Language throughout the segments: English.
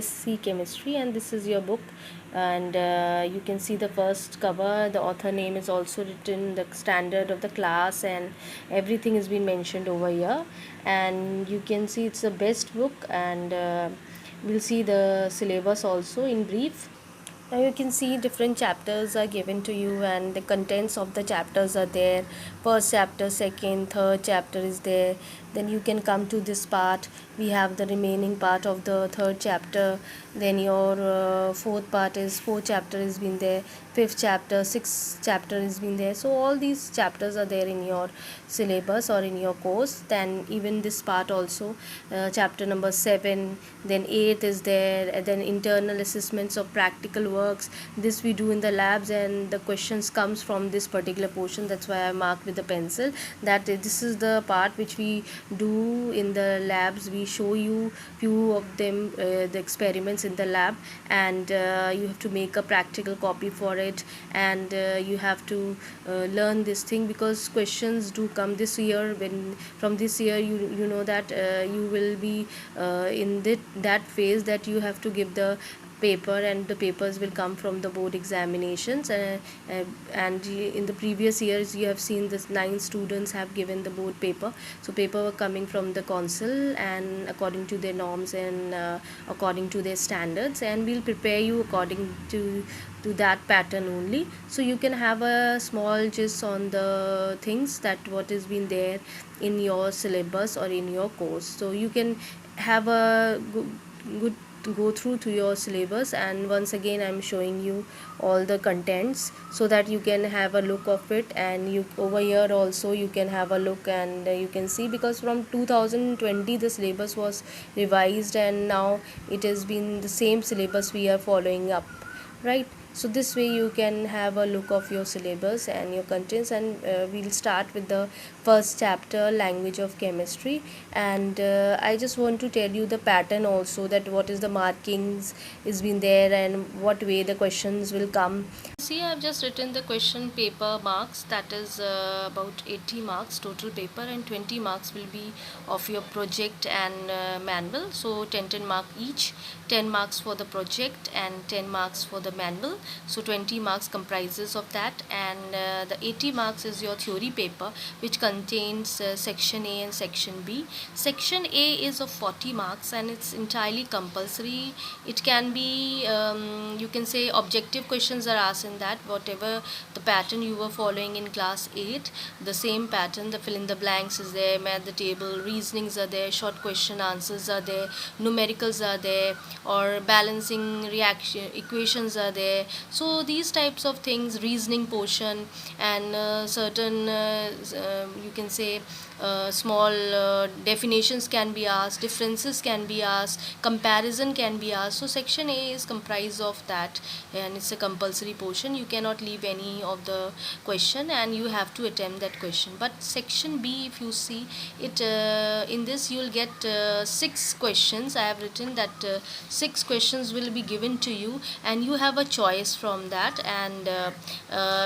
SC Chemistry, and this is your book. And you can see the first cover, the author name is also written, the standard of the class, and everything has been mentioned over here. And you can see it's the best book. And we'll see the syllabus also in brief. Now you can see different chapters are given to you, and the contents of the chapters are there. First chapter, second, third chapter is there. Then you can come to this part. We have the remaining part of the third chapter. Then your fourth chapter has been there. Fifth chapter, sixth chapter has been there. So all these chapters are there in your syllabus or in your course. Then even this part also, chapter number 7, then 8th is there, and then internal assessments of practical works. This we do in the labs, and the questions comes from this particular portion. That's why I marked with the pencil that this is the part which we do in the labs. We show you few of them, the experiments in the lab, and you have to make a practical copy for it. And you have to learn this thing, because questions do come this year. When from this year, you know that you will be in that phase that you have to give the paper, and the papers will come from the board examinations. And in the previous years you have seen this 9 students have given the board paper. So paper were coming from the council, and according to their norms, and according to their standards, and we'll prepare you according to that pattern only. So you can have a small gist on the things that what has been there in your syllabus or in your course. So you can have a good go through to your syllabus, and once again I'm showing you all the contents so that you can have a look of it. And you over here also you can have a look, and you can see, because from 2020 the syllabus was revised, and now it has been the same syllabus we are following up, right? So this way you can have a look of your syllabus and your contents. And we'll start with the first chapter, language of chemistry. And I just want to tell you the pattern also, that what is the markings is been there, and what way the questions will come. See, I've just written the question paper marks, that is about 80 marks total paper, and 20 marks will be of your project and manual. So 10 mark each, 10 marks for the project and 10 marks for the manual. So 20 marks comprises of that. And the 80 marks is your theory paper, which contains section A and section B. Section A is of 40 marks, and it's entirely compulsory. It can be you can say objective questions are asked in that, whatever the pattern you were following in class 8, the same pattern. The fill in the blanks is there, math the table, reasonings are there, short question answers are there, numericals are there, or balancing reaction equations are there. So these types of things, reasoning portion, and certain you can say small definitions can be asked, differences can be asked, comparison can be asked. So section A is comprised of that, and it's a compulsory portion. You cannot leave any of the question, and you have to attempt that question. But section B, if you see it, in this you will get 6 questions. I have written that 6 questions will be given to you, and you have a choice from that. And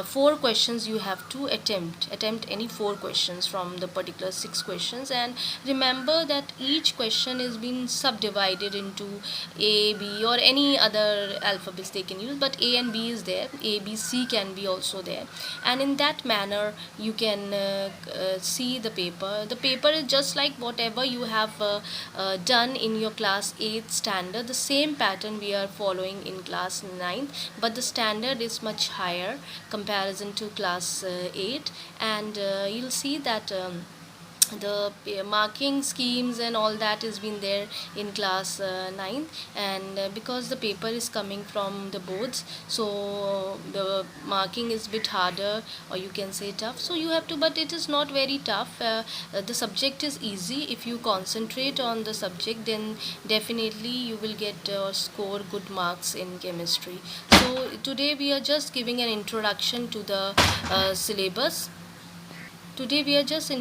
4 questions you have to attempt any 4 questions from the particular 6 questions. And remember that each question is being subdivided into A, B, or any other alphabets they can use, but A and B is there. A, B, C can be also there. And in that manner you can see the paper. The paper is just like whatever you have done in your class 8 standard. The same pattern we are following in class 9, but the standard is much higher comparison to class 8. And you'll see that the marking schemes and all that has been there in class 9. And because the paper is coming from the boards, so the marking is a bit harder, or you can say tough. So you have to, but it is not very tough. The subject is easy. If you concentrate on the subject, then definitely you will get or score good marks in chemistry. So today we are just giving an introduction to the syllabus. Today we are just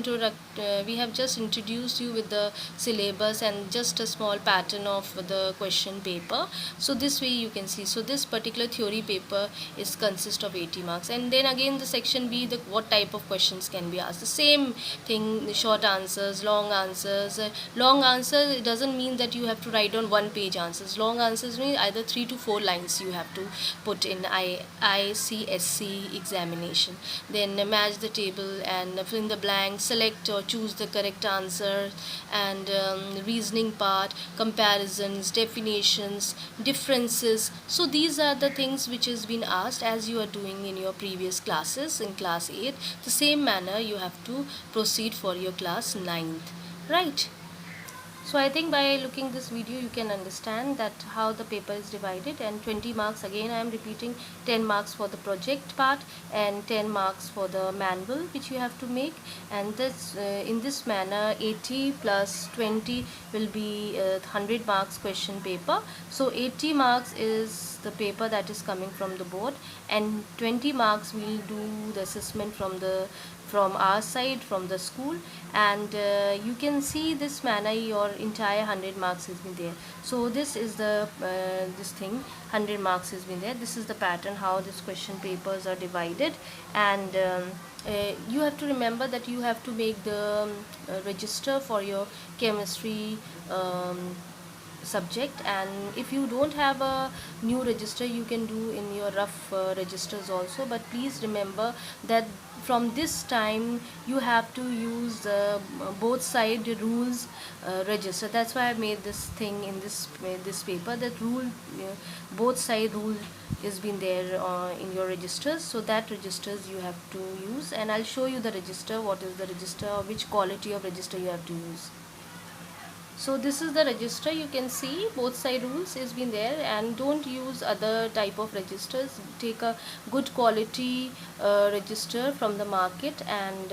we have just introduced you with the syllabus and just a small pattern of the question paper. So this way you can see, so this particular theory paper is consist of 80 marks. And then again the section B, the what type of questions can be asked, the same thing, short answers, long answers. Long answer, it doesn't mean that you have to write on one page answers. Long answers mean either 3 to 4 lines you have to put in ICSC examination. Then match the table and fill in the blank, select or choose the correct answer, and reasoning part, comparisons, definitions, differences. So these are the things which has been asked as you are doing in your previous classes in class 8. The same manner you have to proceed for your class 9th, right? So I think by looking this video you can understand that how the paper is divided. And 20 marks, again I am repeating, 10 marks for the project part and 10 marks for the manual which you have to make. And this in this manner 80 plus 20 will be 100 marks question paper. So 80 marks is the paper that is coming from the board, and 20 marks we will do the assessment from our side, from the school. And you can see this manner your entire 100 marks has been there. So this is the this thing, 100 marks has been there. This is the pattern how this question papers are divided. And you have to remember that you have to make the register for your chemistry subject. And if you don't have a new register, you can do in your rough registers also. But please remember that from this time you have to use both side rules register. That's why I made this thing in this paper, that rule both side rule is been there in your registers. So that registers you have to use, and I'll show you the register, what is the register, or which quality of register you have to use. So this is the register, you can see both side rules is been there. And don't use other type of registers, take a good quality register from the market. And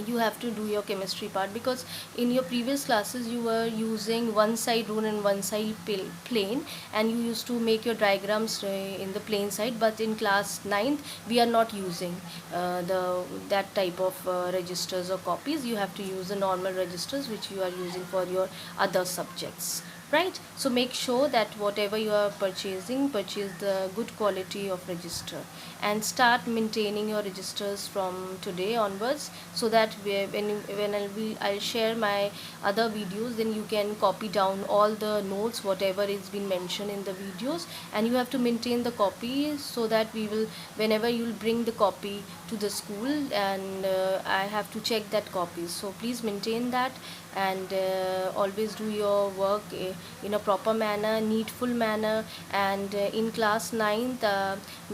you have to do your chemistry part, because in your previous classes you were using one side rule and one side plane, and you used to make your diagrams in the plain side. But in class 9th we are not using that type of registers or copies. You have to use the normal registers which you are using for your other subjects, right? So make sure that whatever you are purchasing, purchase the good quality of register, and start maintaining your registers from today onwards, so that when I'll share my other videos, then you can copy down all the notes whatever is been mentioned in the videos, and you have to maintain the copy, so that we will, whenever you will bring the copy to the school, and I have to check that copy. So please maintain that, and always do your work in a proper manner, needful manner. And in class 9th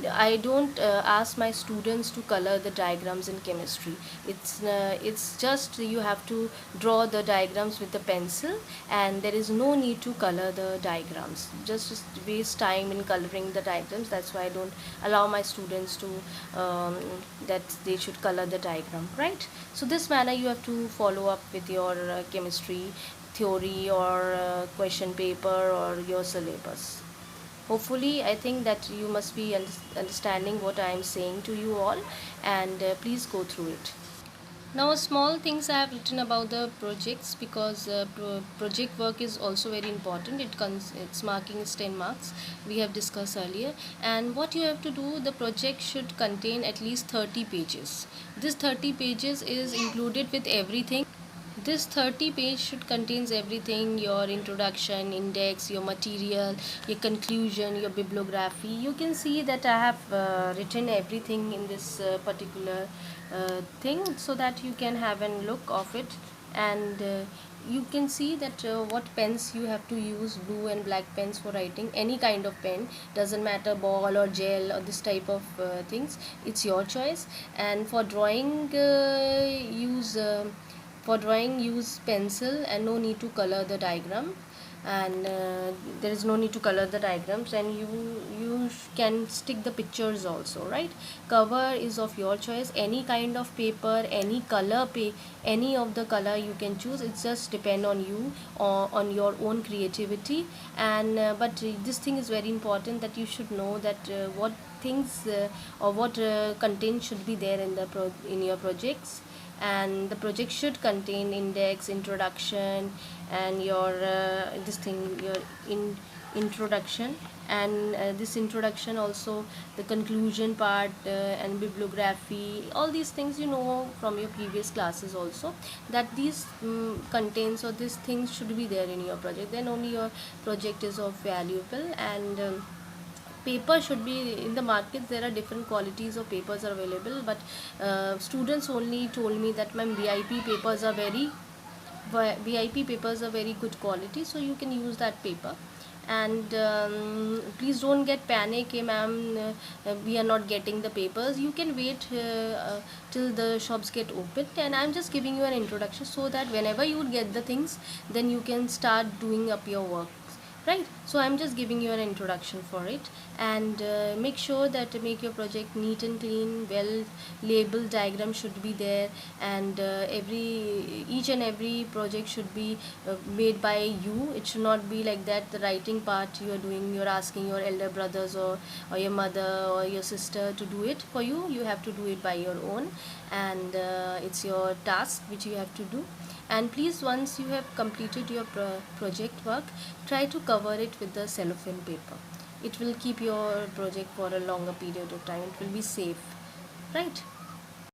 I don't ask my students to color the diagrams in chemistry. It's just you have to draw the diagrams with the pencil, and there is no need to color the diagrams. Just waste time in coloring the diagrams. That's why I don't allow my students to that they should color the diagram, right? So this manner you have to follow up with your chemistry theory or question paper or your syllabus. Hopefully I think that you must be understanding what I am saying to you all, and please go through it. Now small things I have written about the projects, because project work is also very important. Its marking is 10 marks, we have discussed earlier. And what you have to do, the project should contain at least 30 pages. This 30 pages is included with everything. This 30 page should contains everything: your introduction, index, your material, your conclusion, your bibliography. You can see that I have written everything in this particular thing, so that you can have a look of it. And you can see that what pens you have to use: blue and black pens for writing. Any kind of pen, doesn't matter, ball or gel or this type of things, it's your choice. And for drawing use pencil, and no need to color the diagram. And there is no need to color the diagrams, and you can stick the pictures also, right? Cover is of your choice, any kind of paper, any color, any of the color you can choose. It's just depend on you, or on your own creativity. And but this thing is very important, that you should know that what things or what content should be there in your projects. and the project should contain index, introduction, and your this thing, your introduction, and this introduction also, the conclusion part, and bibliography, all these things you know from your previous classes also, that these contains or these things should be there in your project. Then only your project is of valuable. And paper should be in the market. There are different qualities of papers are available, but students only told me that ma'am, VIP papers are very good quality, so you can use that paper. And please don't get panic, hey ma'am, we are not getting the papers. You can wait till the shops get open, and I'm just giving you an introduction so that whenever you get the things, then you can start doing up your work, right? So I'm just giving you an introduction for it. And make sure that to make your project neat and clean, well labeled, diagram should be there. And every each and every project should be made by you. It should not be like that the writing part you are doing, you're asking your elder brothers or your mother or your sister to do it for you. You have to do it by your own. And it's your task which you have to do. And please, once you have completed your project work, try to cover it with the cellophane paper. It will keep your project for a longer period of time. It will be safe, right?